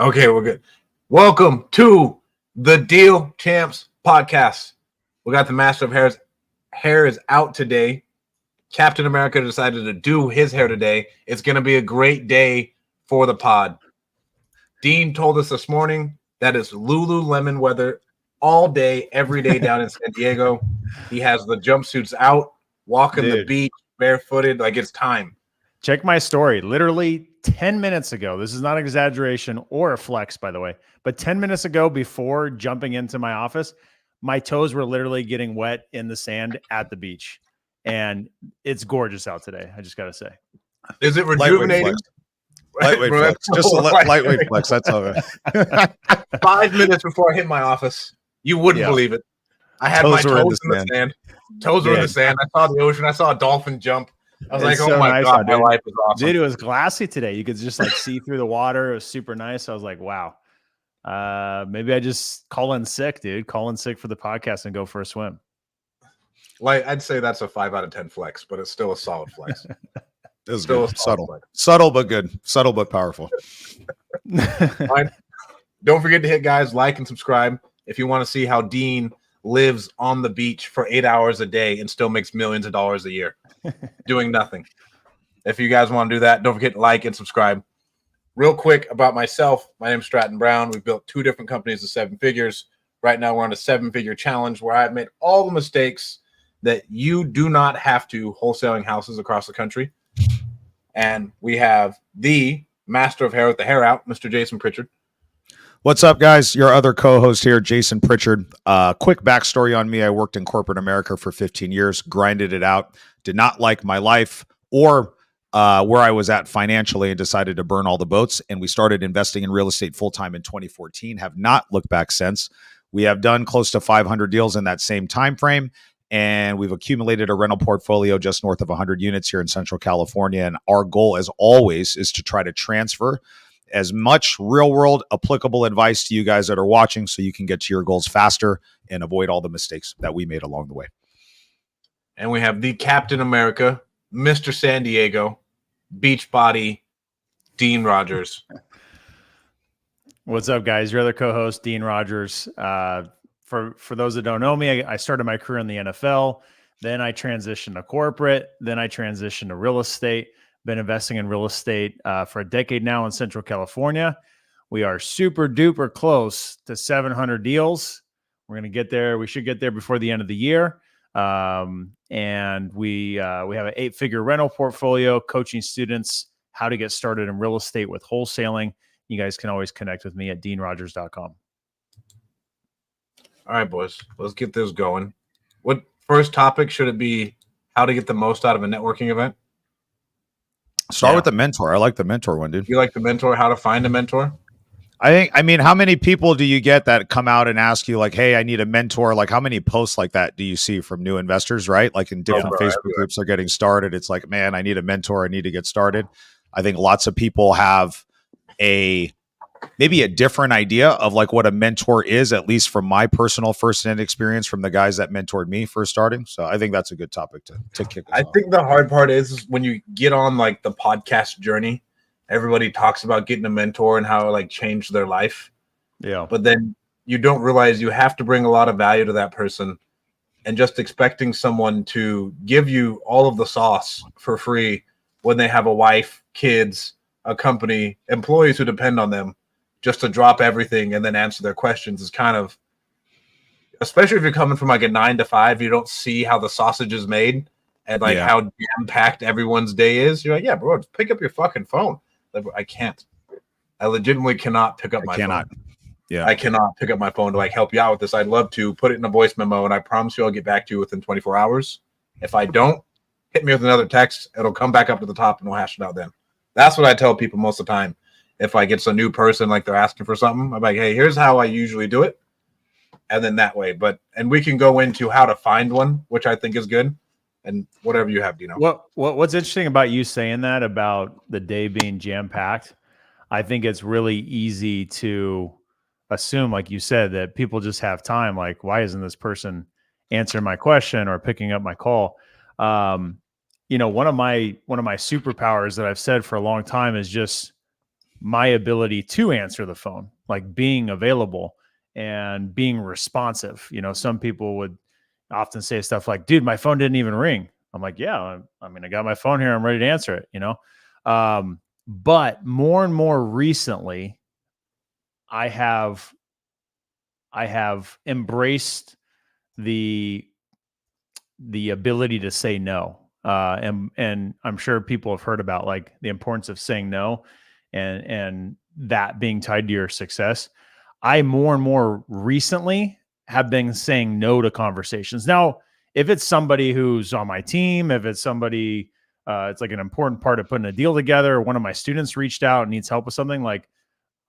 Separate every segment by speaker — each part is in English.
Speaker 1: Okay, we're good. Welcome to the Deal Champs podcast. We got the Master of Hair's hair is out today. Captain America decided to do his hair today. It's going to be a great day for the pod. Dean told us this morning that it's Lululemon weather all day, every day down in San Diego. He has the jumpsuits out, walking the beach, barefooted, like it's time.
Speaker 2: Check my story. Literally 10 minutes ago. This is not an exaggeration or a flex, by the way. But 10 minutes ago, before jumping into my office, my toes were literally getting wet in the sand at the beach. And it's gorgeous out today. I just got to say.
Speaker 1: Is it rejuvenating?
Speaker 3: Lightweight flex. Just a lightweight flex. That's all right.
Speaker 1: 5 minutes before I hit my office, you wouldn't believe it. I had my toes in the sand. Toes were in the sand. I saw the ocean. I saw a dolphin jump. I was like, oh my God, my life is awesome.
Speaker 2: Dude, it was glassy today. You could just like see through the water. It was super nice. I was like, wow. Maybe I just call in sick, dude. Call in sick for the podcast and go for a swim.
Speaker 1: Like, I'd say that's a 5 out of 10 flex, but it's still a solid flex.
Speaker 3: It was good. Subtle but good. Subtle but powerful.
Speaker 1: Don't forget to hit guys, like and subscribe if you want to see how Dean lives on the beach for 8 hours a day and still makes millions of dollars a year doing nothing. If you guys want to do that, don't forget to like and subscribe. Real quick about myself, my name's Stratt Brown. We've built 2 different companies of 7 figures. Right now we're on a 7-figure challenge where I've made all the mistakes that you do not have to wholesaling houses across the country. And we have the master of hair with the hair out, Mr. Jason Pritchard.
Speaker 3: What's up, guys? Your other co-host here, Jason Pritchard. Quick backstory on me. I worked in corporate America for 15 years, grinded it out, did not like my life or where I was at financially, and decided to burn all the boats. And we started investing in real estate full-time in 2014, have not looked back since. We have done close to 500 deals in that same time frame. And we've accumulated a rental portfolio just north of 100 units here in Central California. And our goal, as always, is to try to transfer as much real-world applicable advice to you guys that are watching so you can get to your goals faster and avoid all the mistakes that we made along the way.
Speaker 1: And we have the Captain America, Mr. San Diego, Beachbody, Dean Rogers.
Speaker 2: What's up, guys? Your other co-host, Dean Rogers. For those that don't know me, I started my career in the NFL. Then I transitioned to corporate. Then I transitioned to real estate. Been investing in real estate for a decade now in Central California. We are super duper close to 700 deals. We're going to get there. We should get there before the end of the year. And we have an 8-figure rental portfolio, coaching students how to get started in real estate with wholesaling. You guys can always connect with me at deanrogers.com.
Speaker 1: All right, boys, let's get this going. What first topic should it be? How to get the most out of a networking event?
Speaker 3: Start with the mentor. I like the mentor one, dude.
Speaker 1: You like the mentor? How to find a mentor?
Speaker 3: I mean, how many people do you get that come out and ask you like, hey, I need a mentor? Like, how many posts like that do you see from new investors, right? Like in different Facebook groups are getting started. It's like, man, I need a mentor. I need to get started. I think lots of people have maybe a different idea of like what a mentor is, at least from my personal first-hand experience from the guys that mentored me first starting. So I think that's a good topic to kick us off.
Speaker 1: I think the hard part is when you get on like the podcast journey, everybody talks about getting a mentor and how it like changed their life.
Speaker 2: Yeah.
Speaker 1: But then you don't realize you have to bring a lot of value to that person, and just expecting someone to give you all of the sauce for free when they have a wife, kids, a company, employees who depend on them, just to drop everything and then answer their questions is kind of, especially if you're coming from like a 9 to 5, you don't see how the sausage is made and like how jam-packed everyone's day is. You're like, yeah, bro, just pick up your fucking phone. Like, I can't. I legitimately cannot pick up my phone.
Speaker 3: Yeah,
Speaker 1: I cannot pick up my phone to like help you out with this. I'd love to put it in a voice memo, and I promise you I'll get back to you within 24 hours. If I don't, hit me with another text. It'll come back up to the top and we'll hash it out then. That's what I tell people most of the time. If I get a new person, like they're asking for something, I'm like, hey, here's how I usually do it. And then that way. And we can go into how to find one, which I think is good. And whatever you have, Dino.
Speaker 2: What's interesting about you saying that about the day being jam-packed, I think it's really easy to assume, like you said, that people just have time. Like, why isn't this person answering my question or picking up my call? One of my superpowers that I've said for a long time is just my ability to answer the phone, like being available and being responsive. You know, some people would often say stuff like, dude, my phone didn't even ring. I'm like, yeah, I mean, I got my phone here. I'm ready to answer it, you know? But more and more recently, I have embraced the ability to say no. And I'm sure people have heard about like the importance of saying no and that being tied to your success. I more and more recently have been saying no to conversations. Now, if it's somebody who's on my team, if it's somebody, it's like an important part of putting a deal together, one of my students reached out and needs help with something, like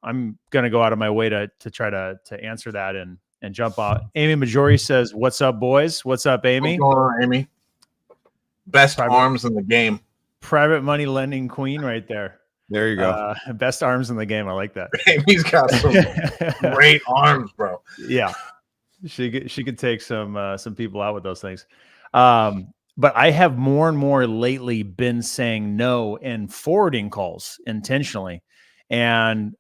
Speaker 2: I'm going to go out of my way to try to answer that and jump out. Amy Majori says, "What's up, boys? What's up, Amy?
Speaker 1: What's going on, Amy? Best arms in the game.
Speaker 2: Private money lending queen right there.
Speaker 3: There you go.
Speaker 2: Best arms in the game. I like that.
Speaker 1: Amy's got some great arms, bro.
Speaker 2: Yeah, she could take some people out with those things. But I have more and more lately been saying no and forwarding calls intentionally, and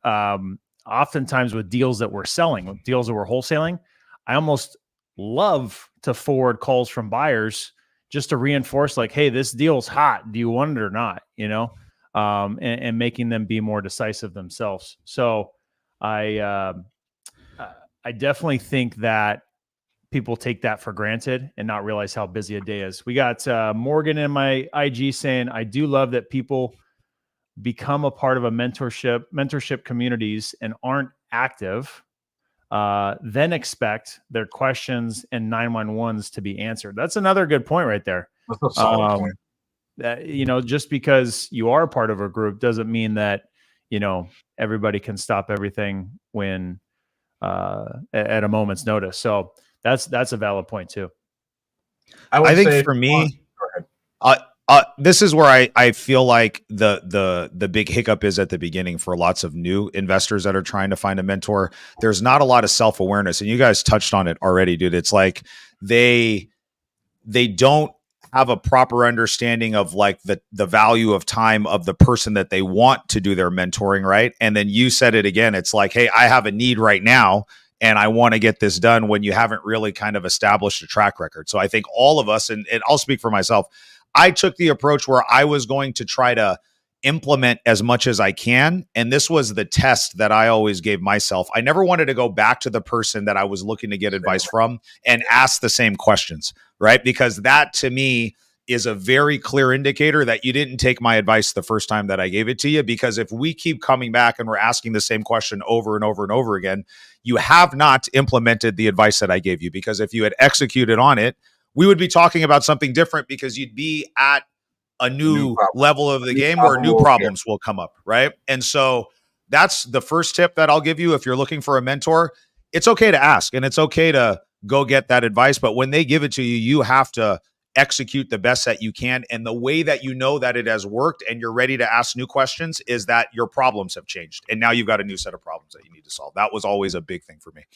Speaker 2: oftentimes with deals that we're selling, with deals that we're wholesaling, I almost love to forward calls from buyers just to reinforce, like, hey, this deal's hot. Do you want it or not? You know, and making them be more decisive themselves. So I definitely think that people take that for granted and not realize how busy a day is. We got Morgan in my IG saying, I do love that people become a part of a mentorship communities and aren't active, then expect their questions and 911s to be answered. That's another good point right there.
Speaker 1: That's a solid point.
Speaker 2: That, you know, just because you are part of a group doesn't mean that, you know, everybody can stop everything when at a moment's notice. So that's a valid point too.
Speaker 3: I think for me, this is where I feel like the big hiccup is at the beginning for lots of new investors that are trying to find a mentor. There's not a lot of self-awareness, and you guys touched on it already, dude. It's like they don't have a proper understanding of like the value of time of the person that they want to do their mentoring, right? And then you said it again. It's like, hey, I have a need right now and I want to get this done, when you haven't really kind of established a track record. So I think all of us, and I'll speak for myself, I took the approach where I was going to try to implement as much as I can. And this was the test that I always gave myself. I never wanted to go back to the person that I was looking to get advice from and ask the same questions, right? Because that to me is a very clear indicator that you didn't take my advice the first time that I gave it to you. Because if we keep coming back and we're asking the same question over and over and over again, you have not implemented the advice that I gave you. Because if you had executed on it, we would be talking about something different, because you'd be at a new level of the game where new problems will come up, right? And so that's the first tip that I'll give you. If you're looking for a mentor, it's okay to ask and it's okay to go get that advice. But when they give it to you, you have to execute the best that you can. And the way that you know that it has worked and you're ready to ask new questions is that your problems have changed. And now you've got a new set of problems that you need to solve. That was always a big thing for me.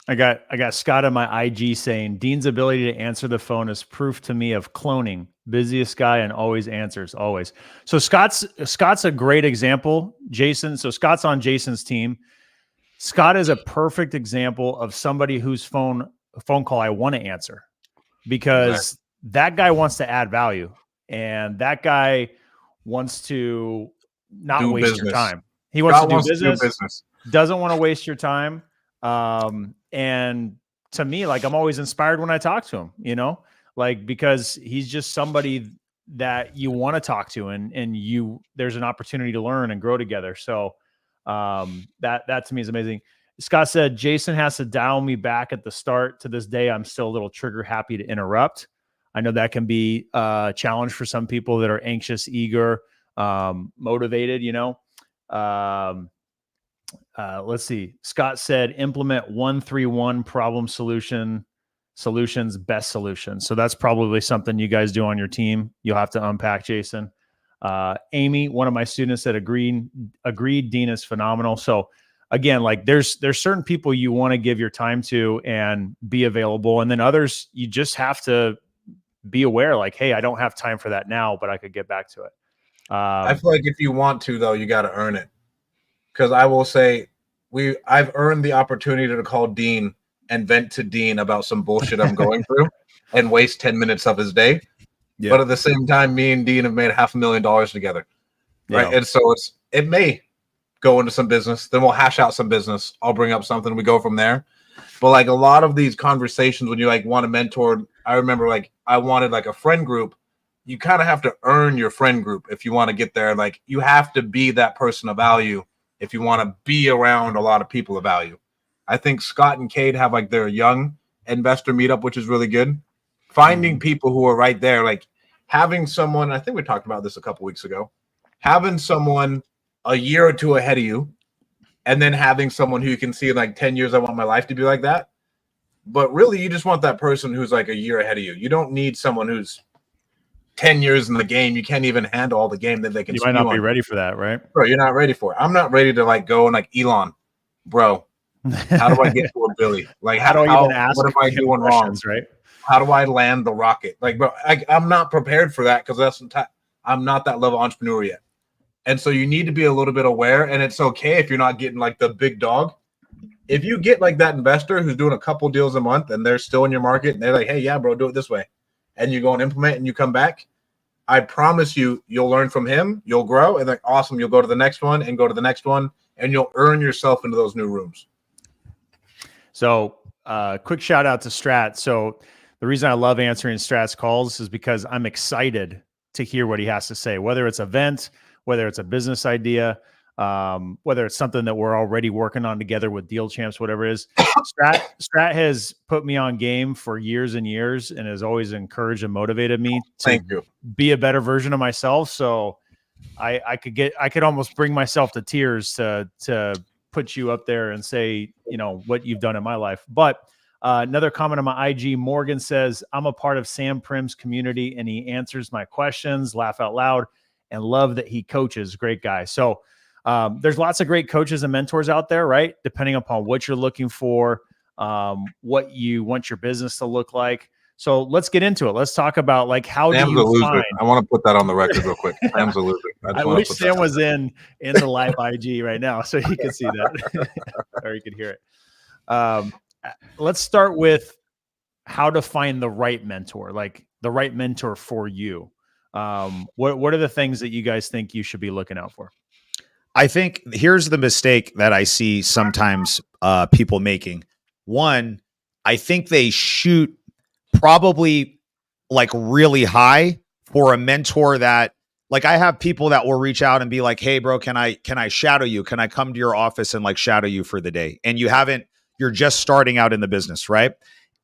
Speaker 2: I got Scott on my IG saying, Dean's ability to answer the phone is proof to me of cloning. Busiest guy and always answers, always. So Scott's a great example, Jason. So Scott's on Jason's team. Scott is a perfect example of somebody whose phone call I want to answer, because that guy wants to add value and that guy wants to not waste your time. He wants to do business, doesn't want to waste your time. And to me, like, I'm always inspired when I talk to him, you know, like, because he's just somebody that you want to talk to and there's an opportunity to learn and grow together. So, that to me is amazing. Scott said, Jason has to dial me back at the start. To this day, I'm still a little trigger happy to interrupt. I know that can be a challenge for some people that are anxious, eager, motivated, you know. Let's see. Scott said, implement 1-3-1 problem solutions, best solution. So that's probably something you guys do on your team. You'll have to unpack, Jason. Amy, one of my students, said agreed. Dean is phenomenal. So again, like there's certain people you want to give your time to and be available. And then others, you just have to be aware, like, hey, I don't have time for that now, but I could get back to it.
Speaker 1: I feel like if you want to, though, you got to earn it. because I will say I've earned the opportunity to call Dean and vent to Dean about some bullshit I'm going through and waste 10 minutes of his day.
Speaker 3: Yeah.
Speaker 1: But at the same time, me and Dean have made $500,000 together. Right.
Speaker 2: Yeah.
Speaker 1: And so it may go into some business, then we'll hash out some business. I'll bring up something, we go from there. But like a lot of these conversations when you like want to mentor, I remember like I wanted like a friend group. You kind of have to earn your friend group if you want to get there. Like you have to be that person of value if you want to be around a lot of people of value. I think Scott and Cade have like their young investor meetup, which is really good. Finding people who are right there, like having someone, I think we talked about this a couple weeks ago, having someone a year or two ahead of you, and then having someone who you can see in like 10 years, I want my life to be like that. But really, you just want that person who's like a year ahead of you. You don't need someone who's 10 years in the game. You can't even handle all the game that they can.
Speaker 2: You might not be ready for that, right?
Speaker 1: Bro, you're not ready for it. I'm not ready to like go and like Elon, bro. How do I get to a Billy? Like how do I even ask? What am I doing wrong?
Speaker 2: Right?
Speaker 1: How do I land the rocket? Like, bro, I'm not prepared for that because I'm not that level entrepreneur yet. And so you need to be a little bit aware, and it's okay if you're not getting like the big dog. If you get like that investor who's doing a couple deals a month and they're still in your market and they're like, hey, yeah, bro, do it this way. And you go and implement and you come back, I promise you'll learn from him, you'll grow, and like awesome, you'll go to the next one and go to the next one, and you'll earn yourself into those new rooms.
Speaker 2: So quick shout out to Stratt. So the reason I love answering Stratt's calls is because I'm excited to hear what he has to say, whether it's an event, whether it's a business idea, whether it's something that we're already working on together with Deal Champs, whatever it is. Stratt has put me on game for years and years and has always encouraged and motivated me to be a better version of myself. So I could almost bring myself to tears to put you up there and say, you know, what you've done in my life. But another comment on my IG, Morgan says, I'm a part of Sam Prim's community and he answers my questions, laugh out loud, and love that he coaches. Great guy. So there's lots of great coaches and mentors out there, right? Depending upon what you're looking for, what you want your business to look like. So let's get into it. Let's talk about like how do you find.
Speaker 1: I want to put that on the record real quick. Sam's a loser.
Speaker 2: I wish Sam was in the live IG right now so he could see that or he could hear it. Let's start with how to find the right mentor, like the right mentor for you. What are the things that you guys think you should be looking out for?
Speaker 3: I think here's the mistake that I see sometimes people making. One, I think they shoot probably like really high for a mentor that like I have people that will reach out and be like, hey bro, can I shadow you? Can I come to your office and like shadow you for the day? And you're just starting out in the business, right?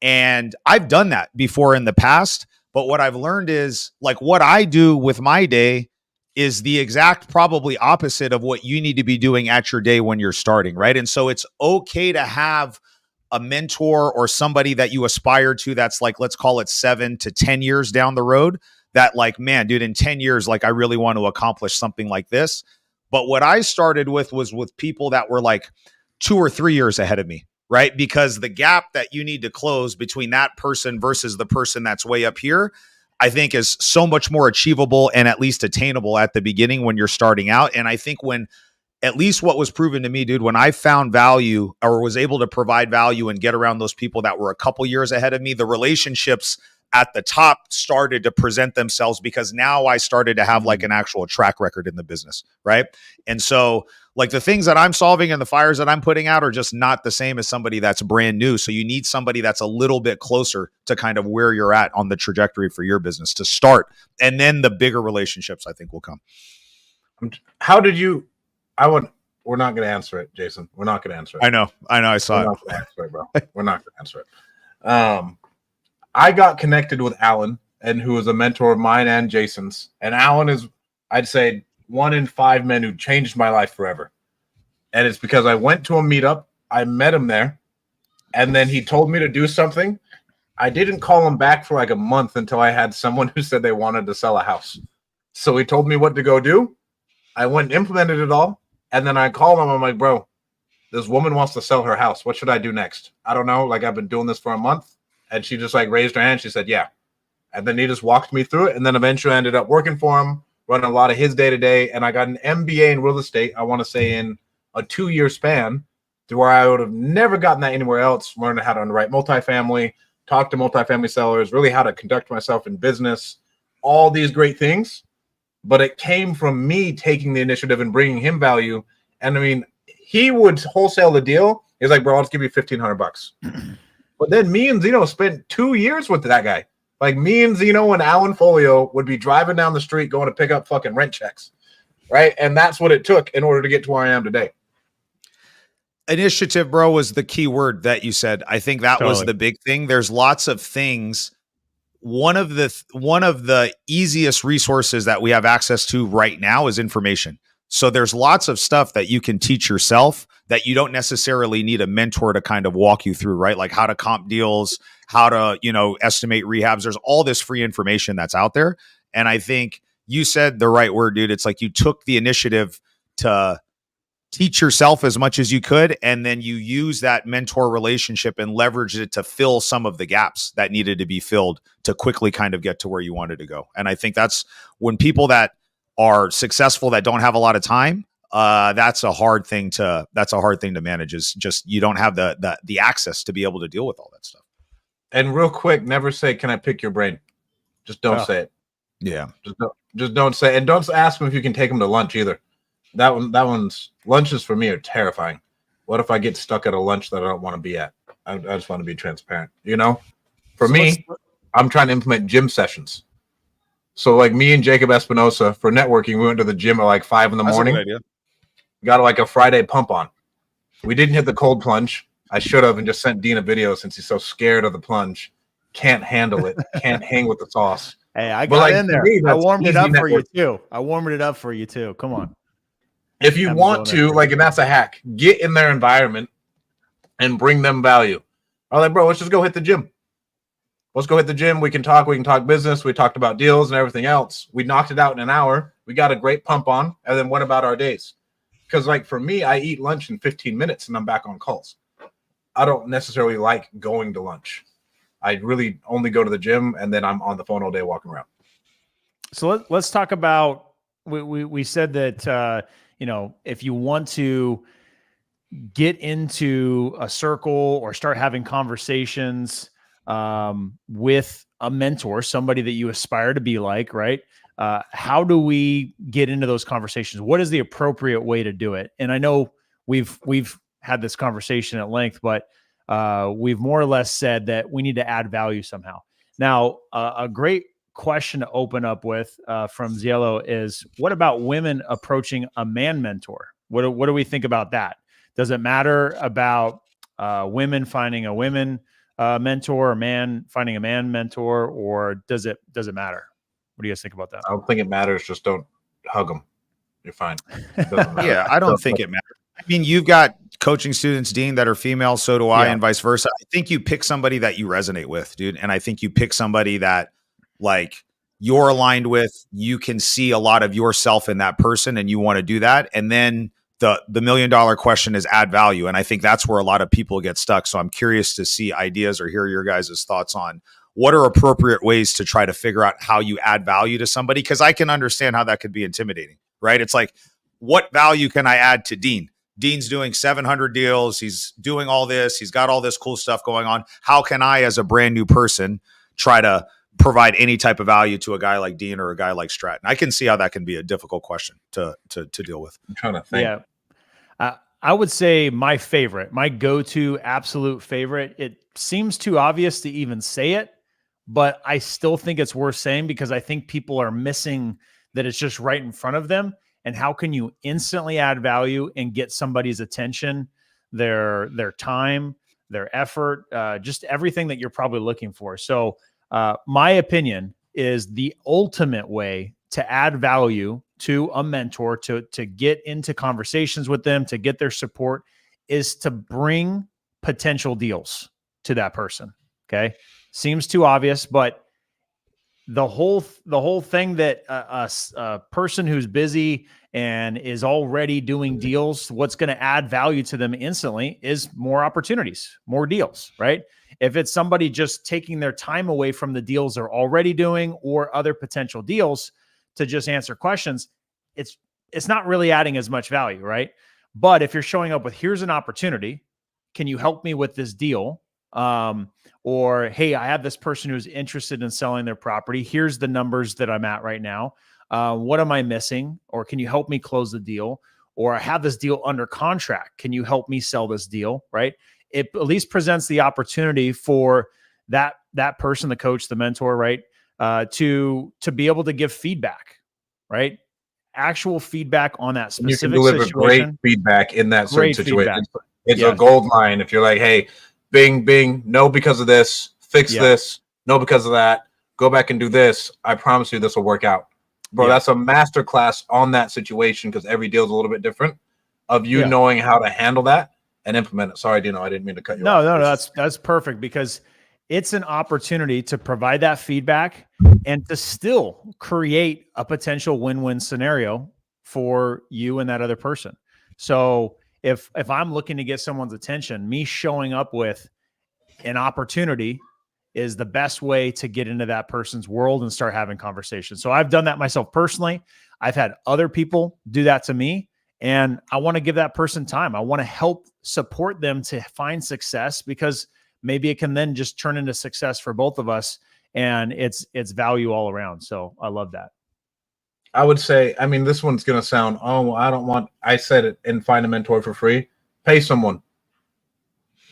Speaker 3: And I've done that before in the past. But what I've learned is like what I do with my day is the exact probably opposite of what you need to be doing at your day when you're starting, right? And so it's okay to have a mentor or somebody that you aspire to that's like, let's call it 7 to 10 years down the road that like, man, dude, in 10 years, like I really want to accomplish something like this. But what I started with was with people that were like 2 or 3 years ahead of me, right? Because the gap that you need to close between that person versus the person that's way up here, I think is so much more achievable and at least attainable at the beginning when you're starting out. And I think when at least what was proven to me, dude, when I found value or was able to provide value and get around those people that were a couple years ahead of me, the relationships at the top started to present themselves because now I started to have like an actual track record in the business, right? And so like the things that I'm solving and the fires that I'm putting out are just not the same as somebody that's brand new. So you need somebody that's a little bit closer to kind of where you're at on the trajectory for your business to start. And then the bigger relationships I think will come.
Speaker 1: How did you, we're not going to answer it, Jason. We're not going to answer it.
Speaker 3: I know. I saw it.
Speaker 1: Not gonna answer it, bro. We're not going to answer it. I got connected with Alan, and who is a mentor of mine and Jason's. And Alan is, I'd say, 1 in 5 men who changed my life forever. And it's because I went to a meetup, I met him there, and then he told me to do something. I didn't call him back for like a month until I had someone who said they wanted to sell a house. So he told me what to go do. I went and implemented it all. And then I called him. I'm like, bro, this woman wants to sell her house. What should I do next? I don't know. Like, I've been doing this for a month. And she just like raised her hand. She said, yeah. And then he just walked me through it. And then eventually I ended up working for him, running a lot of his day-to-day. And I got an MBA in real estate, I want to say in a 2-year span to where I would have never gotten that anywhere else, learning how to underwrite multifamily, talk to multifamily sellers, really how to conduct myself in business, all these great things. But it came from me taking the initiative and bringing him value. And I mean, he would wholesale the deal. He's like, bro, I'll just give you $1,500. But then me and Zeno spent 2 years with that guy. Like me and Zeno and Alan Folio would be driving down the street going to pick up fucking rent checks. Right. And that's what it took in order to get to where I am today.
Speaker 3: Initiative, bro, was the key word that you said. I think that was the big thing. There's lots of things. One of the easiest resources that we have access to right now is information. So there's lots of stuff that you can teach yourself that you don't necessarily need a mentor to kind of walk you through, right? Like how to comp deals, how to, estimate rehabs. There's all this free information that's out there. And I think you said the right word, dude. It's like you took the initiative to teach yourself as much as you could, and then you use that mentor relationship and leverage it to fill some of the gaps that needed to be filled to quickly kind of get to where you wanted to go. And I think that's when people that are successful that don't have a lot of time, that's a hard thing to manage. Is just you don't have the access to be able to deal with all that stuff. And
Speaker 1: real quick, never say, "Can I pick your brain?" Just don't say it.
Speaker 3: Yeah,
Speaker 1: just don't say, and don't ask them if you can take them to lunch either. That one's lunches for me are terrifying. What if I get stuck at a lunch that I don't want to be at? I just want to be transparent. For me, I'm trying to implement gym sessions. So like me and Jacob Espinosa for networking, we went to the gym at like 5 a.m. Got like a Friday pump on. We didn't hit the cold plunge. I should have and just sent Dean a video since he's so scared of the plunge. Can't handle it. Can't hang with the sauce.
Speaker 2: Hey, I got in there. I warmed it up for you too. I warmed it up for you too. Come on.
Speaker 1: If you want to, and that's a hack, get in their environment and bring them value. I'm like, bro, let's just go hit the gym. Let's go hit the gym. We can talk business. We talked about deals and everything else. We knocked it out in an hour. We got a great pump on and then went about our days. Because like for me, I eat lunch in 15 minutes and I'm back on calls. I don't necessarily like going to lunch. I really only go to the gym and then I'm on the phone all day walking around.
Speaker 2: So let's talk about, we said that, if you want to get into a circle or start having conversations with a mentor, somebody that you aspire to be like, right? How do we get into those conversations? What is the appropriate way to do it? And I know we've had this conversation at length, but we've more or less said that we need to add value somehow. Now, a great question to open up with from Ziello is, what about women approaching a man mentor? What do we think about that? Does it matter about women finding a women mentor, or man finding a man mentor, or does it matter? What do you guys think about that?
Speaker 1: I don't think it matters. Just don't hug them. You're fine.
Speaker 3: Yeah, I don't think it matters. I mean, you've got coaching students, Dean, that are female. So do I, and vice versa. I think you pick somebody that you resonate with, dude. And I think you pick somebody that like you're aligned with, you can see a lot of yourself in that person and you want to do that. And then the $1 million question is add value. And I think that's where a lot of people get stuck. So I'm curious to see ideas or hear your guys' thoughts on what are appropriate ways to try to figure out how you add value to somebody. Cause I can understand how that could be intimidating, right? It's like, what value can I add to Dean? Dean's doing 700 deals. He's doing all this. He's got all this cool stuff going on. How can I, as a brand new person, try to provide any type of value to a guy like Dean or a guy like Stratt? And I can see how that can be a difficult question to deal with.
Speaker 1: I'm trying to think.
Speaker 2: Yeah. I would say my go-to absolute favorite, it seems too obvious to even say it, but I still think it's worth saying because I think people are missing that it's just right in front of them. And how can you instantly add value and get somebody's attention, their time, their effort, just everything that you're probably looking for. So my opinion is the ultimate way to add value to a mentor, to get into conversations with them, to get their support, is to bring potential deals to that person. Okay. Seems too obvious, but the whole thing that a person who's busy and is already doing deals, what's going to add value to them instantly is more opportunities, more deals, right? If it's somebody just taking their time away from the deals they're already doing or other potential deals to just answer questions, it's not really adding as much value, right? But if you're showing up with, here's an opportunity, can you help me with this deal? Or, hey, I have this person who's interested in selling their property. Here's the numbers that I'm at right now. What am I missing? Or can you help me close the deal? Or I have this deal under contract. Can you help me sell this deal? Right? It at least presents the opportunity for that person, the coach, the mentor, right? To be able to give feedback, right? Actual feedback on that specific
Speaker 1: situation. You can deliver
Speaker 2: situation.
Speaker 1: Great feedback in that certain situation.
Speaker 2: Feedback.
Speaker 1: It's a gold mine. If you're like, hey, bing, bing, no, because of this, fix this, no, because of that, go back and do this. I promise you this will work out. Bro, that's a master class on that situation, because every deal is a little bit different, of you knowing how to handle that and implement it. Sorry, Dino, I didn't mean to cut you off.
Speaker 2: No, that's perfect, because it's an opportunity to provide that feedback and to still create a potential win-win scenario for you and that other person. So if I'm looking to get someone's attention, me showing up with an opportunity is the best way to get into that person's world and start having conversations. So I've done that myself personally. I've had other people do that to me, and I want to give that person time. I want to help support them to find success, because maybe it can then just turn into success for both of us, and it's value all around. So I love that.
Speaker 1: I would say, I mean, this one's going to sound, I said it, and find a mentor for free. Pay someone.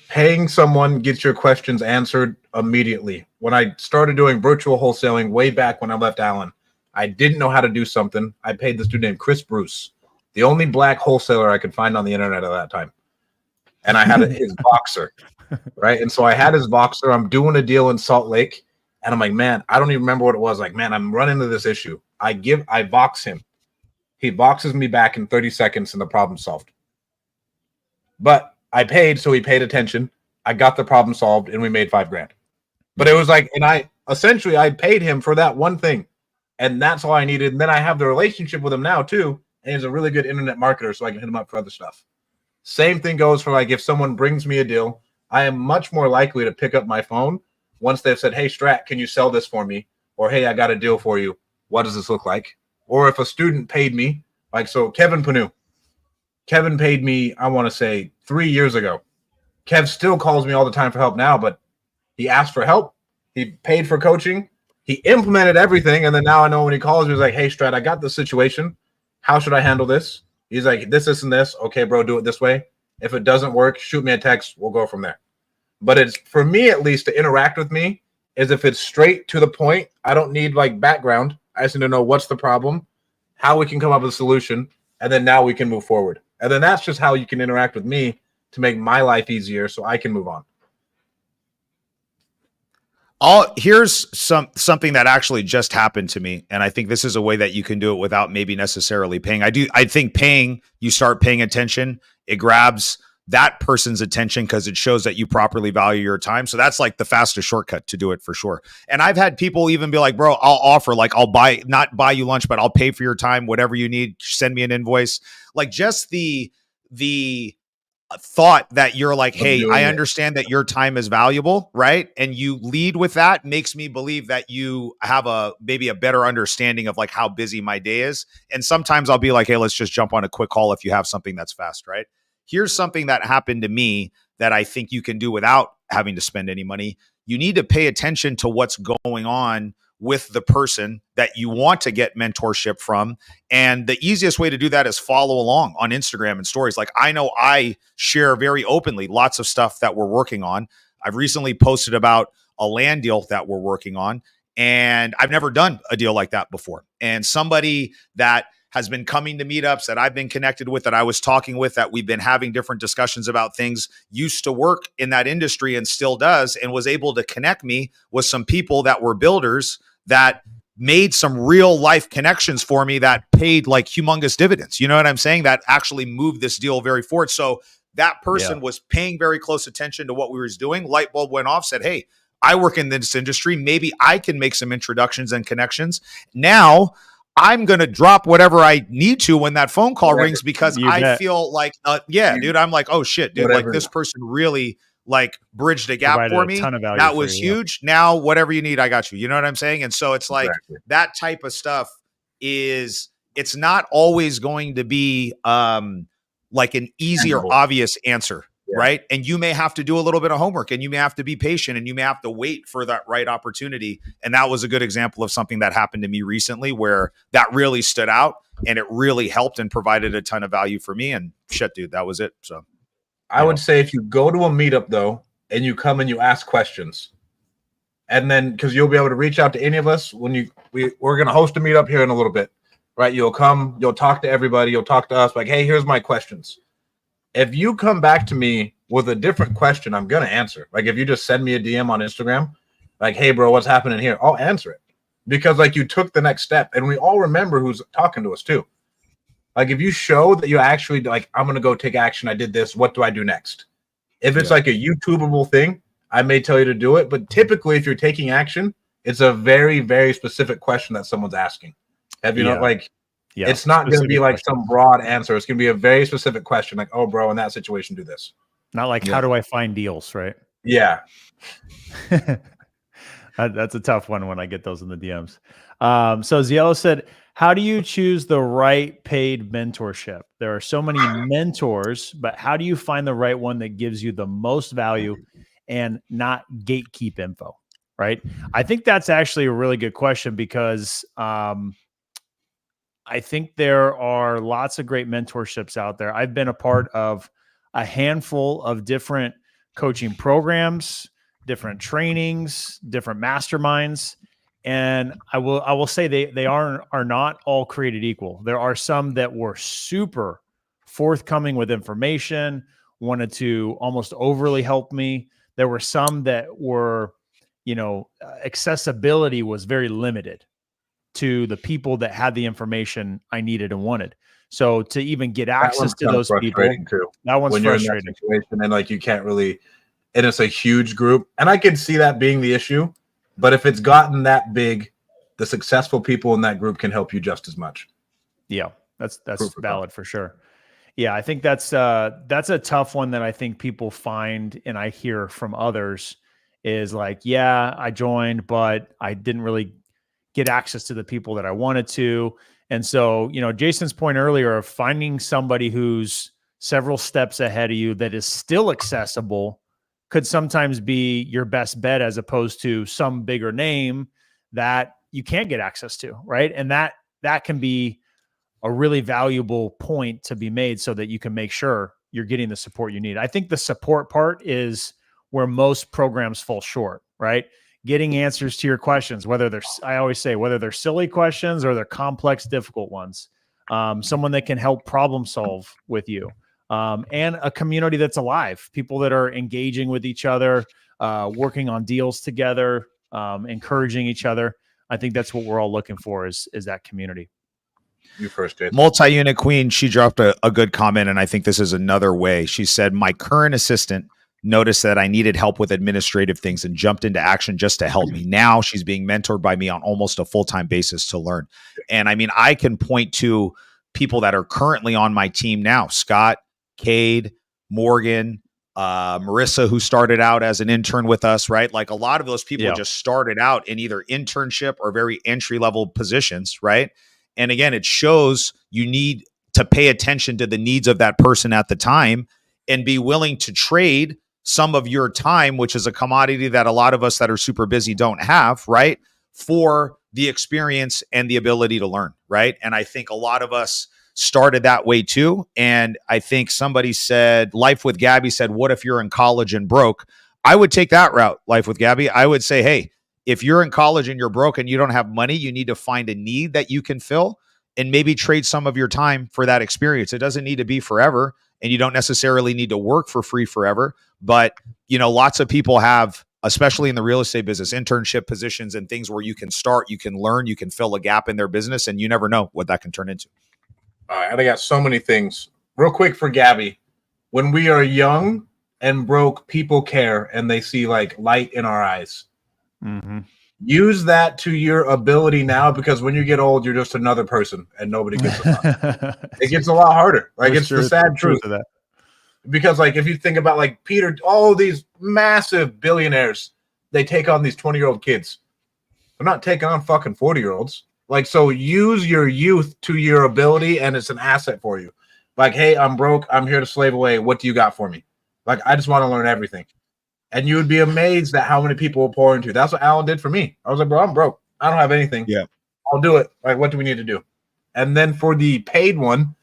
Speaker 1: Paying someone gets your questions answered immediately. When I started doing virtual wholesaling way back when I left Allen, I didn't know how to do something. I paid this dude named Chris Bruce, the only black wholesaler I could find on the internet at that time. And I had his Voxer, right? And so I had his Voxer. I'm doing a deal in Salt Lake, and I'm like, man, I don't even remember what it was. Like, man, I'm running into this issue. I Vox him. He Voxes me back in 30 seconds, and the problem's solved. But I paid, so he paid attention. I got the problem solved, and we made $5,000. But it was like, and I paid him for that one thing, and that's all I needed. And then I have the relationship with him now too, and he's a really good internet marketer, so I can hit him up for other stuff. Same thing goes for, like, if someone brings me a deal, I am much more likely to pick up my phone once they've said, hey, Stratt, can you sell this for me? Or, hey, I got a deal for you. What does this look like? Or if a student paid me, like, so Kevin Panu. Kevin paid me, I want to say 3 years ago. Kev still calls me all the time for help now, but he asked for help. He paid for coaching. He implemented everything. And then now I know when he calls me, he's like, hey, Stratt, I got this situation. How should I handle this? He's like, this, and this. Okay, bro, do it this way. If it doesn't work, shoot me a text. We'll go from there. But it's, for me at least, to interact with me is if it's straight to the point. I don't need, like, background. I just need to know what's the problem, how we can come up with a solution, and then now we can move forward. And then that's just how you can interact with me to make my life easier so I can move on.
Speaker 3: Here's something that actually just happened to me, and I think this is a way that you can do it without maybe necessarily paying. I think paying, you start paying attention, it grabs that person's attention because it shows that you properly value your time. So that's like the fastest shortcut to do it for sure. And I've had people even be like, bro, I'll offer, like, I'll not buy you lunch, but I'll pay for your time, whatever you need, send me an invoice. Like, just the thought that you're like, hey, I understand that your time is valuable, right? And you lead with that makes me believe that you have maybe a better understanding of, like, how busy my day is. And sometimes I'll be like, hey, let's just jump on a quick call if you have something that's fast, right? Here's something that happened to me that I think you can do without having to spend any money. You need to pay attention to what's going on with the person that you want to get mentorship from. And the easiest way to do that is follow along on Instagram and stories. Like, I know I share very openly lots of stuff that we're working on. I've recently posted about a land deal that we're working on, and I've never done a deal like that before. And somebody that has been coming to meetups that I've been connected with, that I was talking with, that we've been having different discussions about things, used to work in that industry and still does, and was able to connect me with some people that were builders that made some real life connections for me that paid, like, humongous dividends. You know what I'm saying? That actually moved this deal very forward. So that person was paying very close attention to what we were doing. Light bulb went off, said, hey, I work in this industry. Maybe I can make some introductions and connections. Now I'm going to drop whatever I need to when that phone call rings, because I feel like, dude, I'm like, oh shit, dude, like, this person really, like, bridged a gap for me. That was huge. Now, whatever you need, I got you. You know what I'm saying? And so it's like that type of stuff it's not always going to be like an easy or
Speaker 1: Tangible.
Speaker 3: obvious answer,
Speaker 1: Yeah.
Speaker 3: right? And you may have to do a little bit of homework, and you may have to be patient, and you may have to wait for that right opportunity. And that was a good example of something that happened to me recently where that really stood out and it really helped and provided a ton of value for me. And shit, dude, that was it. So
Speaker 1: I would say if you go to a meetup though, and you come and you ask questions, and then because you'll be able to reach out to any of us when we're going to host a meetup here in a little bit, right? You'll come, you'll talk to everybody, you'll talk to us like, hey, here's my questions. If you come back to me with a different question, I'm going to answer. Like if you just send me a DM on Instagram, like, hey, bro, what's happening here? I'll answer it because like you took the next step, and we all remember who's talking to us too. Like if you show that you actually like, I'm going to go take action. I did this. What do I do next? If it's like a YouTubeable thing, I may tell you to do it. But typically, if you're taking action, it's a very, very specific question that someone's asking. Have you not like, it's not going to be like some broad answer. It's going to be a very specific question. Like, oh, bro, in that situation, do this.
Speaker 2: Not like, how do I find deals, right?
Speaker 1: Yeah.
Speaker 2: That's a tough one when I get those in the DMs. So Ziello said, how do you choose the right paid mentorship? There are so many mentors, but how do you find the right one that gives you the most value and not gatekeep info, right? I think that's actually a really good question because I think there are lots of great mentorships out there. I've been a part of a handful of different coaching programs, different trainings, different masterminds. And I will say they are not all created equal. There are some that were super forthcoming with information, wanted to almost overly help me. There were some that were, accessibility was very limited to the people that had the information I needed and wanted. So to even get access to those people,
Speaker 1: too.
Speaker 2: That one's
Speaker 1: when
Speaker 2: frustrating.
Speaker 1: You're in that situation and like you can't really, and it's a huge group, and I can see that being the issue. But if it's gotten that big, the successful people in that group can help you just as much.
Speaker 2: Yeah, that's valid for sure. Yeah, I think that's a tough one that I think people find, and I hear from others is like, yeah, I joined, but I didn't really get access to the people that I wanted to. And so, Jason's point earlier of finding somebody who's several steps ahead of you that is still accessible could sometimes be your best bet as opposed to some bigger name that you can't get access to, right? And that can be a really valuable point to be made so that you can make sure you're getting the support you need. I think the support part is where most programs fall short, right? Getting answers to your questions, I always say, whether they're silly questions or they're complex, difficult ones. Someone that can help problem solve with you. And a community that's alive, people that are engaging with each other, working on deals together, encouraging each other. I think that's what we're all looking for is that community.
Speaker 1: You first, Jason.
Speaker 3: Multi-unit queen, she dropped a good comment, and I think this is another way. She said, my current assistant noticed that I needed help with administrative things and jumped into action just to help me. Now she's being mentored by me on almost a full-time basis to learn. And I mean, I can point to people that are currently on my team now, Scott, Cade, Morgan, Marissa, who started out as an intern with us, right? Like a lot of those people just started out in either internship or very entry-level positions, right? And again, it shows you need to pay attention to the needs of that person at the time and be willing to trade some of your time, which is a commodity that a lot of us that are super busy don't have, right? For the experience and the ability to learn, right? And I think a lot of us started that way too. And I think somebody said, Life with Gabby said, what if you're in college and broke? I would take that route, Life with Gabby. I would say, hey, if you're in college and you're broke and you don't have money, you need to find a need that you can fill and maybe trade some of your time for that experience. It doesn't need to be forever, and you don't necessarily need to work for free forever. But, lots of people have, especially in the real estate business, internship positions and things where you can start, you can learn, you can fill a gap in their business, and you never know what that can turn into.
Speaker 1: All right, I got so many things. Real quick for Gabby. When we are young and broke, people care and they see like light in our eyes.
Speaker 2: Mm-hmm.
Speaker 1: Use that to your ability now, because when you get old, you're just another person and nobody gives a fuck. It gets a lot harder. Like, it's the sad truth of that. Because like, if you think about like Peter, all of these massive billionaires, they take on these 20-year-old kids. They're not taking on fucking 40-year-olds. Like, so use your youth to your ability, and it's an asset for you. Like, hey, I'm broke. I'm here to slave away. What do you got for me? Like, I just want to learn everything. And you would be amazed at how many people will pour into you. That's what Alan did for me. I was like, bro, I'm broke. I don't have anything.
Speaker 3: Yeah.
Speaker 1: I'll do it. Like, what do we need to do? And then for the paid one,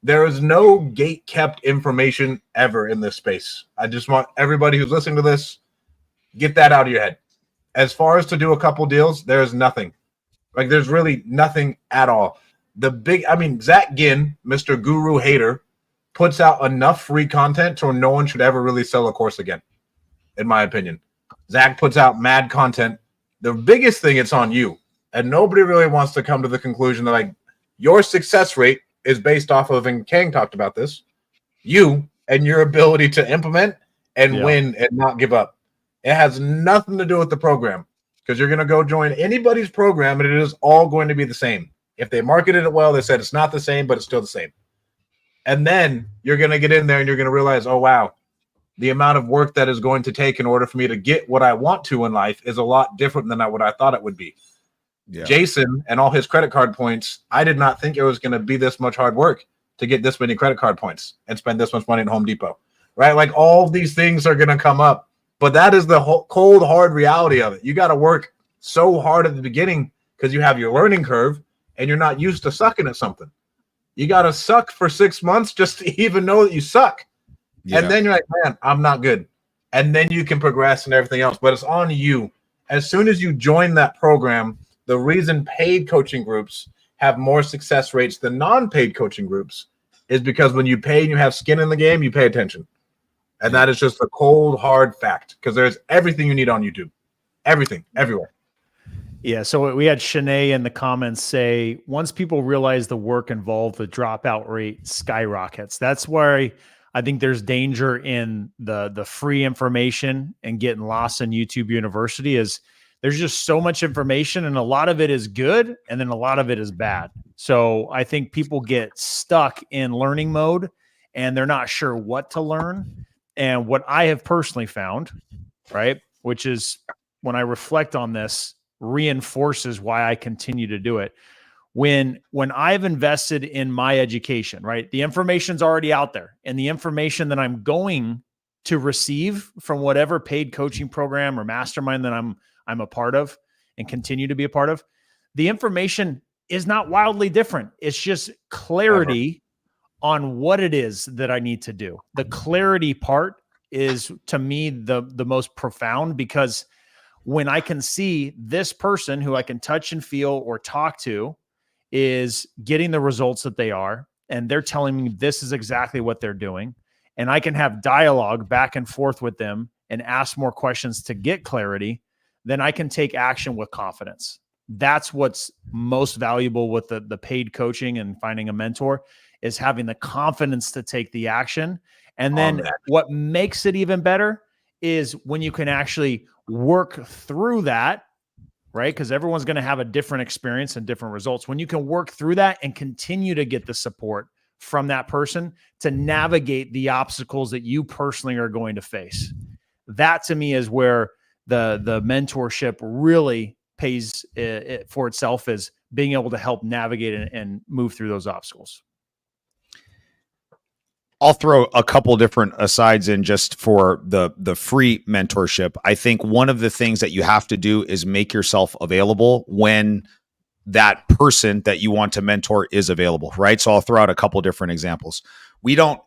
Speaker 1: there is no gate kept information ever in this space. I just want everybody who's listening to this, get that out of your head. As far as to do a couple deals, there's nothing. Like, there's really nothing at all. Zach Ginn, Mr. Guru Hater, puts out enough free content so no one should ever really sell a course again, in my opinion. Zach puts out mad content. The biggest thing, it's on you. And nobody really wants to come to the conclusion that, like, your success rate is based off of, and Kang talked about this, you and your ability to implement and win and not give up. It has nothing to do with the program, because you're going to go join anybody's program and it is all going to be the same. If they marketed it well, they said it's not the same, but it's still the same. And then you're going to get in there and you're going to realize, oh, wow, the amount of work that is going to take in order for me to get what I want to in life is a lot different than what I thought it would be. Yeah. Jason and all his credit card points, I did not think it was going to be this much hard work to get this many credit card points and spend this much money at Home Depot, right? Like, all these things are going to come up, but that is the cold, hard reality of it. You got to work so hard at the beginning because you have your learning curve and you're not used to sucking at something. You got to suck for 6 months just to even know that you suck. Yeah. And then you're like, man, I'm not good. And then you can progress and everything else, but it's on you. As soon as you join that program, the reason paid coaching groups have more success rates than non-paid coaching groups is because when you pay and you have skin in the game, you pay attention. And that is just a cold, hard fact, because there's everything you need on YouTube. Everything, everywhere.
Speaker 2: Yeah, so we had Shanae in the comments say, once people realize the work involved, the dropout rate skyrockets. That's where I think there's danger in the free information and getting lost in YouTube University. Is there's just so much information, and a lot of it is good, and then a lot of it is bad. So I think people get stuck in learning mode, and they're not sure what to learn. And what I have personally found, right, which is when I reflect on this, reinforces why I continue to do it. When I've invested in my education, right, the information's already out there, and the information that I'm going to receive from whatever paid coaching program or mastermind that I'm a part of and continue to be a part of, the information is not wildly different. It's just clarity on what it is that I need to do. The clarity part is, to me, the most profound, because when I can see this person who I can touch and feel or talk to is getting the results that they are, and they're telling me this is exactly what they're doing, and I can have dialogue back and forth with them and ask more questions to get clarity, then I can take action with confidence. That's what's most valuable with the paid coaching and finding a mentor, is having the confidence to take the action. And then what makes it even better is when you can actually work through that, right? Because everyone's going to have a different experience and different results. When you can work through that and continue to get the support from that person to navigate the obstacles that you personally are going to face, that to me is where the mentorship really pays it for itself, is being able to help navigate and move through those obstacles.
Speaker 3: I'll throw a couple different asides in just for the free mentorship. I think one of the things that you have to do is make yourself available when that person that you want to mentor is available, right? So I'll throw out a couple different examples. We don't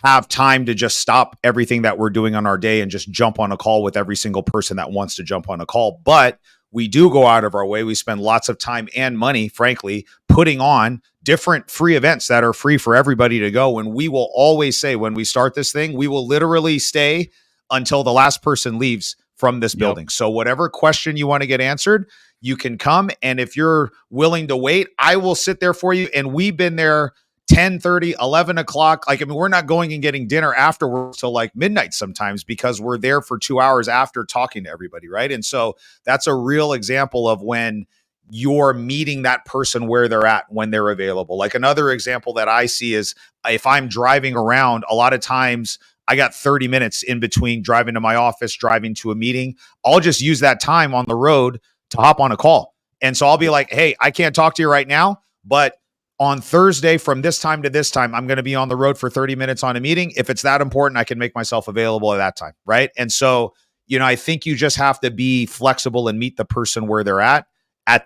Speaker 3: have time to just stop everything that we're doing on our day and just jump on a call with every single person that wants to jump on a call. But we do go out of our way. We spend lots of time and money, frankly, putting on different free events that are free for everybody to go. And we will always say, when we start this thing, we will literally stay until the last person leaves from this building. So whatever question you want to get answered, you can come. And if you're willing to wait, I will sit there for you. And we've been there 10:30, 11 o'clock. Like, I mean, we're not going and getting dinner afterwards till like midnight sometimes, because we're there for 2 hours after talking to everybody, right? And so that's a real example of when you're meeting that person where they're at when they're available. Like, another example that I see is, if I'm driving around, a lot of times I got 30 minutes in between driving to my office, driving to a meeting. I'll just use that time on the road to hop on a call. And so I'll be like, hey, I can't talk to you right now, but on Thursday from this time to this time, I'm going to be on the road for 30 minutes on a meeting. If it's that important, I can make myself available at that time. Right. And so, I think you just have to be flexible and meet the person where they're at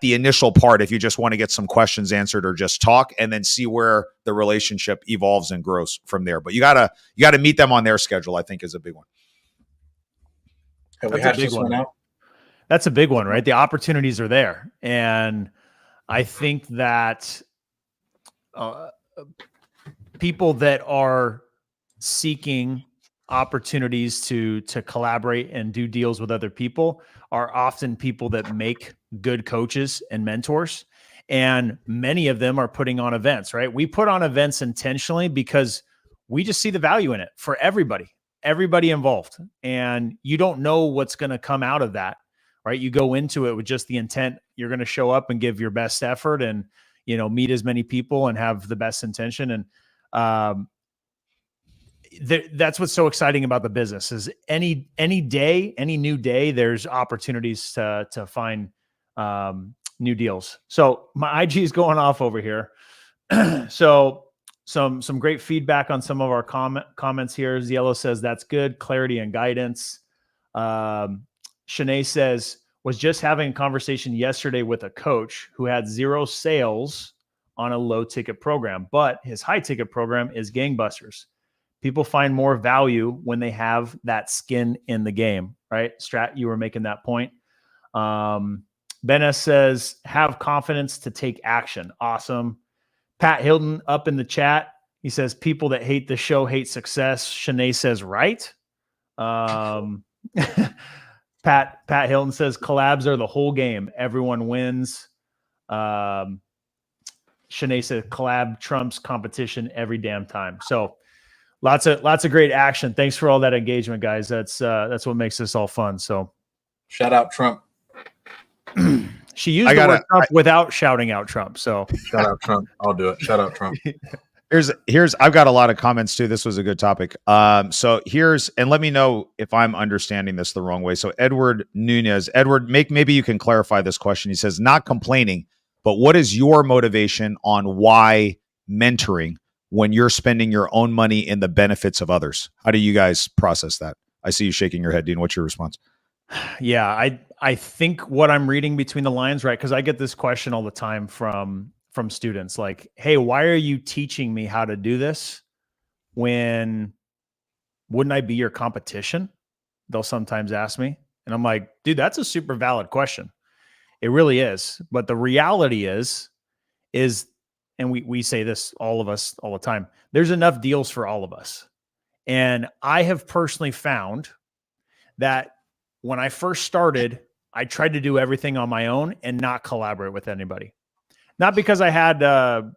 Speaker 3: the initial part, if you just want to get some questions answered or just talk, and then see where the relationship evolves and grows from there. But you gotta meet them on their schedule, I think, is a big one.
Speaker 1: Have we hashed this one out?
Speaker 2: That's a big one, right? The opportunities are there. And I think that people that are seeking opportunities to collaborate and do deals with other people are often people that make good coaches and mentors. And many of them are putting on events, right? We put on events intentionally because we just see the value in it for everybody involved. And you don't know what's going to come out of that, right? You go into it with just the intent, you're going to show up and give your best effort and, meet as many people and have the best intention. And, that's what's so exciting about the business is any new day, there's opportunities to find new deals. So my IG is going off over here. So some great feedback on some of our comments here. Yellow says that's good. Clarity and guidance. Shanae says, was just having a conversation yesterday with a coach who had 0 sales on a low ticket program, but his high ticket program is gangbusters. People find more value when they have that skin in the game, right? Stratt, you were making that point. Bennett says, have confidence to take action. Awesome. Pat Hilton up in the chat. He says, people that hate the show hate success. Shanae says, right. Pat Hilton says, collabs are the whole game. Everyone wins. Shanae said, collab trumps competition every damn time. So lots of great action. Thanks for all that engagement, guys. That's what makes this all fun. So
Speaker 1: shout out Trump.
Speaker 2: She used the word Trump without shouting out Trump. So
Speaker 1: shout out Trump. I'll do it. Shout out Trump.
Speaker 3: I've got a lot of comments too. This was a good topic. So and let me know if I'm understanding this the wrong way. So Edward Nunez, maybe you can clarify this question. He says, not complaining, but what is your motivation on why mentoring when you're spending your own money in the benefits of others? How do you guys process that? I see you shaking your head, Dean. What's your response?
Speaker 2: Yeah, I think what I'm reading between the lines, right? Because I get this question all the time from students, like, hey, why are you teaching me how to do this when wouldn't I be your competition? They'll sometimes ask me. And I'm like, dude, that's a super valid question. It really is. But the reality is, and we say this, all of us, all the time, there's enough deals for all of us. And I have personally found that when I first started, I tried to do everything on my own and not collaborate with anybody. Not because I had, a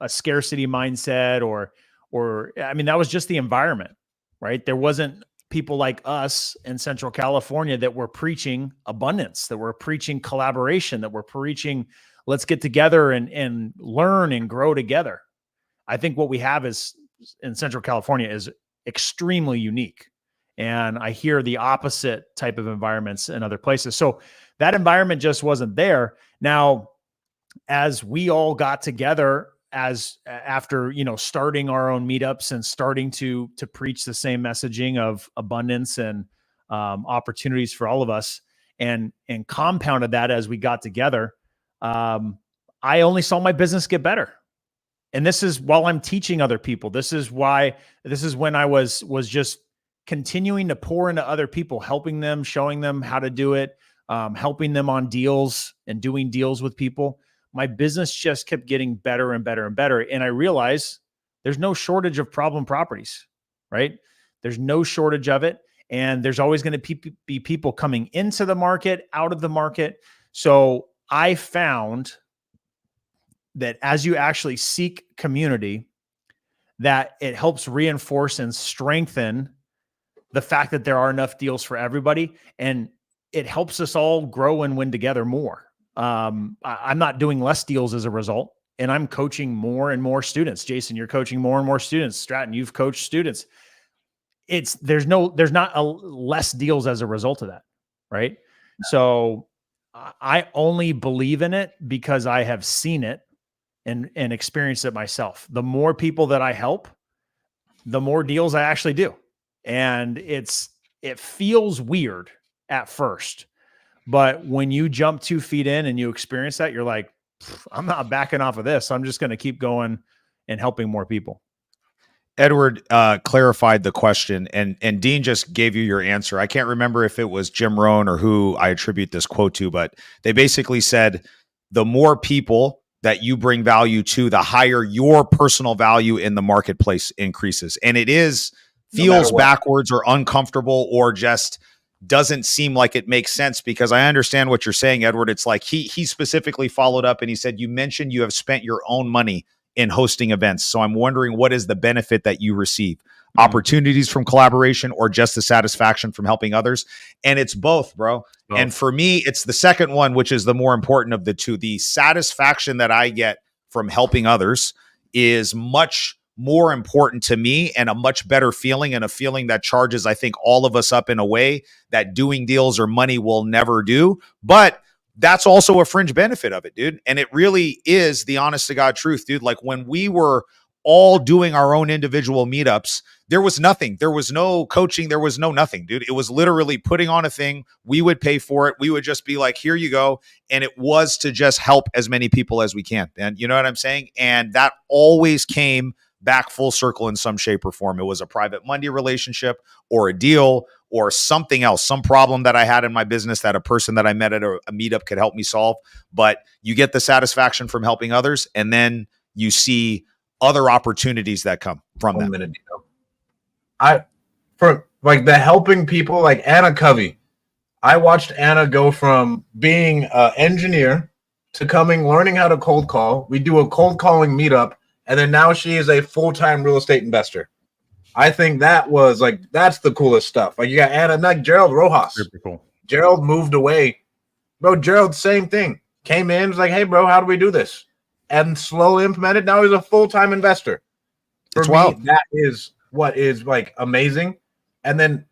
Speaker 2: scarcity mindset or I mean, that was just the environment, right? There wasn't people like us in Central California that were preaching abundance, that were preaching collaboration, that were preaching, let's get together and learn and grow together. I think what we have is in Central California is extremely unique. And I hear the opposite type of environments in other places. So that environment just wasn't there. Now, as we all got together after, starting our own meetups and starting to preach the same messaging of abundance and opportunities for all of us and compounded that as we got together, I only saw my business get better. And this is while I'm teaching other people. This is when I was just continuing to pour into other people, helping them, showing them how to do it, helping them on deals and doing deals with people. My business just kept getting better and better and better. And I realized there's no shortage of problem properties, right? There's no shortage of it. And there's always going to be people coming into the market, out of the market. So I found that as you actually seek community, that it helps reinforce and strengthen the fact that there are enough deals for everybody. And it helps us all grow and win together more. I'm not doing less deals as a result, and I'm coaching more and more students. Jason, you're coaching more and more students. Stratton, you've coached students. There's not a less deals as a result of that. Right. So I only believe in it because I have seen it and experience it myself. The more people that I help, the more deals I actually do. And it feels weird at first, but when you jump 2 feet in and you experience that, you're like, I'm not backing off of this. I'm just going to keep going and helping more people.
Speaker 3: Edward clarified the question, and Dean just gave you your answer. I can't remember if it was Jim Rohn or who I attribute this quote to, but they basically said the more people that you bring value to, the higher your personal value in the marketplace increases. And it feels backwards or uncomfortable or just doesn't seem like it makes sense, because I understand what you're saying, Edward. It's like he specifically followed up and he said, you mentioned you have spent your own money in hosting events. So I'm wondering, what is the benefit that you receive? Opportunities from collaboration or just the satisfaction from helping others? And it's both, bro. Both. And for me, it's the second one, which is the more important of the two. The satisfaction that I get from helping others is much more important to me, and a much better feeling, and a feeling that charges, I think, all of us up in a way that doing deals or money will never do. But that's also a fringe benefit of it, dude. And it really is the honest to God truth, dude. Like when we were all doing our own individual meetups, there was nothing. There was no coaching. There was no nothing, dude. It was literally putting on a thing. We would pay for it. We would just be like, here you go. And it was to just help as many people as we can. And you know what I'm saying? And that always came back full circle in some shape or form. It was a Private Monday relationship or a deal or something else, some problem that I had in my business that a person that I met at a meetup could help me solve. But you get the satisfaction from helping others, and then you see other opportunities that come from that.
Speaker 1: For like the helping people, like Anna Covey, I watched Anna go from being an engineer to learning how to cold call. We do a cold calling meetup, and then now she is a full-time real estate investor. I think that's the coolest stuff. Like you got Anna, like Gerald Rojas. Super cool. Gerald moved away. Bro, Gerald, same thing. Came in, was like, hey, bro, how do we do this? And slowly implemented. Now he's a full-time investor. For me, that is what is like amazing. And then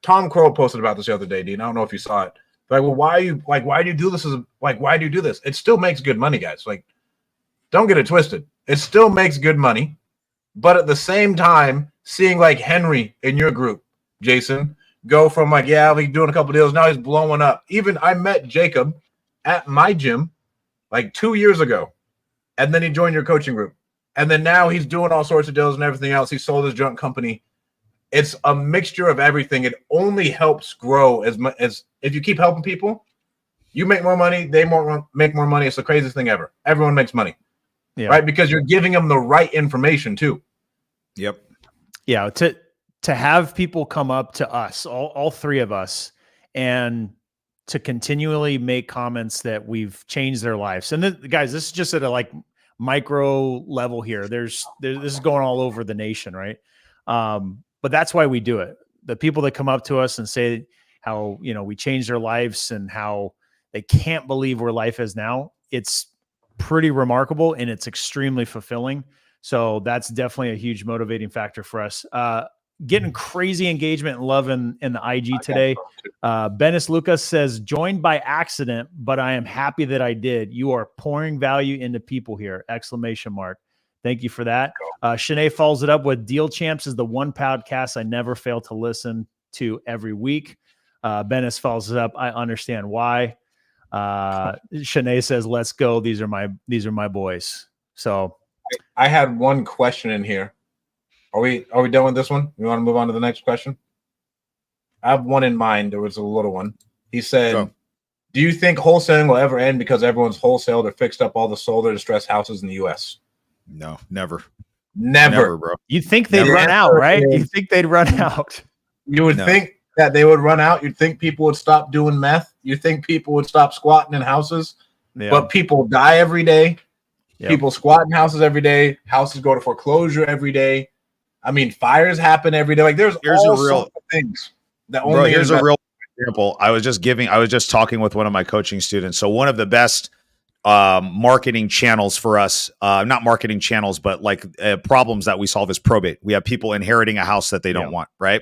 Speaker 1: Tom Crow posted about this the other day, Dean. I don't know if you saw it. Like, well, why do you do this? Why do you do this? It still makes good money, guys. Like, don't get it twisted. It still makes good money. But at the same time, seeing like Henry in your group, Jason, go from like, yeah, we doing a couple deals. Now he's blowing up. Even I met Jacob at my gym like 2 years ago. And then he joined your coaching group. And then now he's doing all sorts of deals and everything else. He sold his junk company. It's a mixture of everything. It only helps grow as much as if you keep helping people, you make more money, they make more money. It's the craziest thing ever. Everyone makes money. Yeah. Right? Because you're giving them the right information too.
Speaker 3: Yep.
Speaker 2: Yeah. To have people come up to us, all three of us, and to continually make comments that we've changed their lives. And then, guys, this is just at a like micro level here. This is going all over the nation, right? But that's why we do it. The people that come up to us and say how, we changed their lives and how they can't believe where life is now. It's pretty remarkable and it's extremely fulfilling. So that's definitely a huge motivating factor for us. Getting crazy engagement and love in the IG today. Benis Lucas says, joined by accident, but I am happy that I did. You are pouring value into people here. ! Thank you for that. Shanae follows it up with Deal Champs is the one podcast I never fail to listen to every week. Benis follows it up. I understand why. Shanae says, let's go. These are my boys. So
Speaker 1: I had one question in here. Are we done with this one? We want to move on to the next question? I have one in mind. There was a little one. He said, do you think wholesaling will ever end because everyone's wholesaled or fixed up all the sold or distressed houses in the U.S.?
Speaker 3: No, never.
Speaker 1: Never,
Speaker 3: bro.
Speaker 2: You'd think they'd run out, right? You'd think they'd run out.
Speaker 1: You would think that they would run out. You'd think people would stop doing meth. You think people would stop squatting in houses. Yeah. But people die every day. Yep. People squat in houses every day. Houses go to foreclosure every day. I mean, fires happen every day. Like here's all sorts of things that only.
Speaker 3: Bro, here's a real example. I was just talking with one of my coaching students. So one of the best marketing channels for us, not marketing channels, but like problems that we solve is probate. We have people inheriting a house that they don't want, right?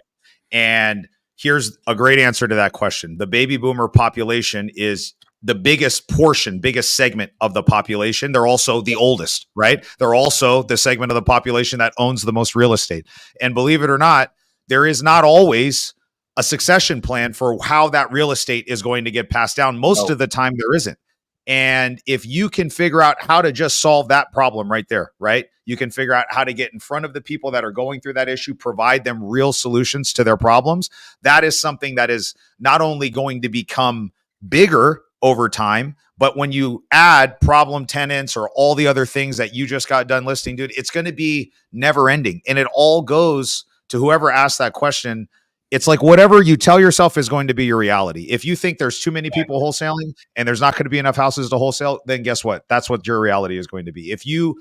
Speaker 3: And here's a great answer to that question. The baby boomer population is the biggest portion, biggest segment of the population. They're also the oldest, right? They're also the segment of the population that owns the most real estate. And believe it or not, there is not always a succession plan for how that real estate is going to get passed down. Most of the time there isn't. And if you can figure out how to just solve that problem right there, right? You can figure out how to get in front of the people that are going through that issue, provide them real solutions to their problems. That is something that is not only going to become bigger over time, but when you add problem tenants or all the other things that you just got done listing, dude, it's going to be never ending. And it all goes to whoever asked that question. It's like whatever you tell yourself is going to be your reality. If you think there's too many people wholesaling and there's not going to be enough houses to wholesale, then guess what? That's what your reality is going to be. If you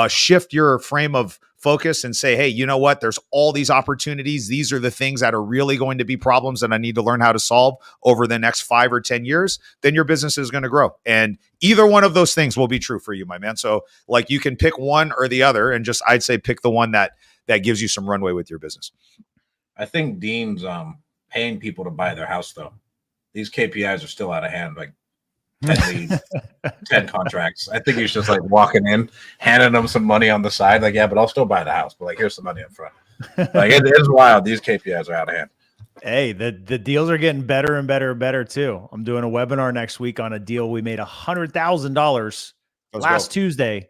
Speaker 3: shift your frame of focus and say, hey, you know what? There's all these opportunities. These are the things that are really going to be problems that I need to learn how to solve over the next 5 or 10 years, then your business is going to grow. And either one of those things will be true for you, my man. So like you can pick one or the other, and just, I'd say pick the one that gives you some runway with your business.
Speaker 1: I think Dean's paying people to buy their house, though. These KPIs are still out of hand, like 10 leads, 10 contracts. I think he's just like walking in, handing them some money on the side, like, yeah, but I'll still buy the house. But like, here's some money up front. Like, it is wild. These KPIs are out of hand.
Speaker 2: Hey, the deals are getting better and better and better too. I'm doing a webinar next week on a deal. We made $100,000 last Tuesday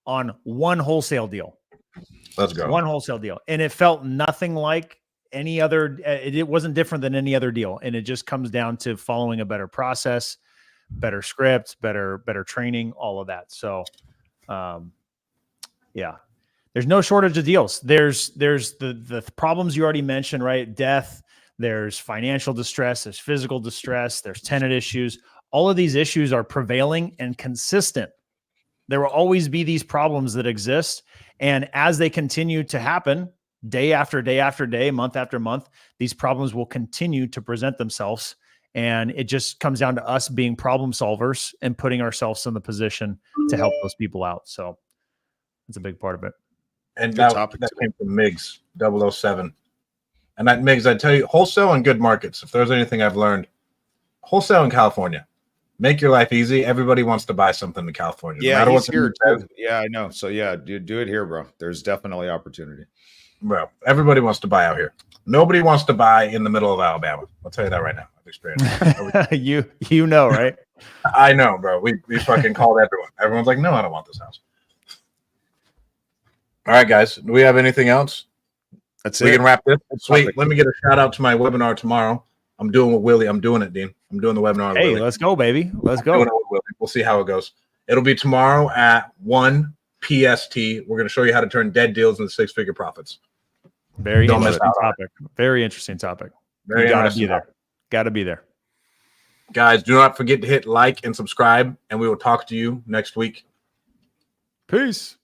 Speaker 2: on one wholesale deal.
Speaker 1: Let's go.
Speaker 2: One wholesale deal. And it felt nothing like any other. It wasn't different than any other deal. And it just comes down to following a better process, better scripts, better training, all of that. So, yeah, there's no shortage of deals. There's the problems you already mentioned, right? Death, there's financial distress, there's physical distress, there's tenant issues. All of these issues are prevailing and consistent. There will always be these problems that exist. And as they continue to happen day after day after day, month after month, these problems will continue to present themselves. And it just comes down to us being problem solvers and putting ourselves in the position to help those people out. So that's a big part of it.
Speaker 1: And that came from Miggs 007. And that Miggs, I tell you, wholesale in good markets. If there's anything I've learned, wholesale in California, make your life easy. Everybody wants to buy something in California.
Speaker 3: Yeah,
Speaker 1: no
Speaker 3: he's here too. Yeah, I know. So yeah, do it here, bro. There's definitely opportunity.
Speaker 1: Bro, everybody wants to buy out here. Nobody wants to buy in the middle of Alabama. I'll tell you that right now. I've experienced it.
Speaker 2: you know, right?
Speaker 1: I know, bro. We fucking called everyone. Everyone's like, no, I don't want this house. All right, guys. Do we have anything else?
Speaker 3: That's
Speaker 1: we
Speaker 3: it.
Speaker 1: Can wrap this. Sweet. Let me get a shout out to my webinar tomorrow. I'm doing with Willie. I'm doing it, Dean. I'm doing the webinar with Willie.
Speaker 2: Let's go, baby. Let's go.
Speaker 1: Doing it with Willie. We'll see how it goes. It'll be tomorrow at 1 PST. We're going to show you how to turn dead deals into six-figure profits.
Speaker 2: Very interesting topic. Very interesting topic. You got to be there. Got to be there.
Speaker 1: Guys, do not forget to hit like and subscribe, and we will talk to you next week.
Speaker 2: Peace.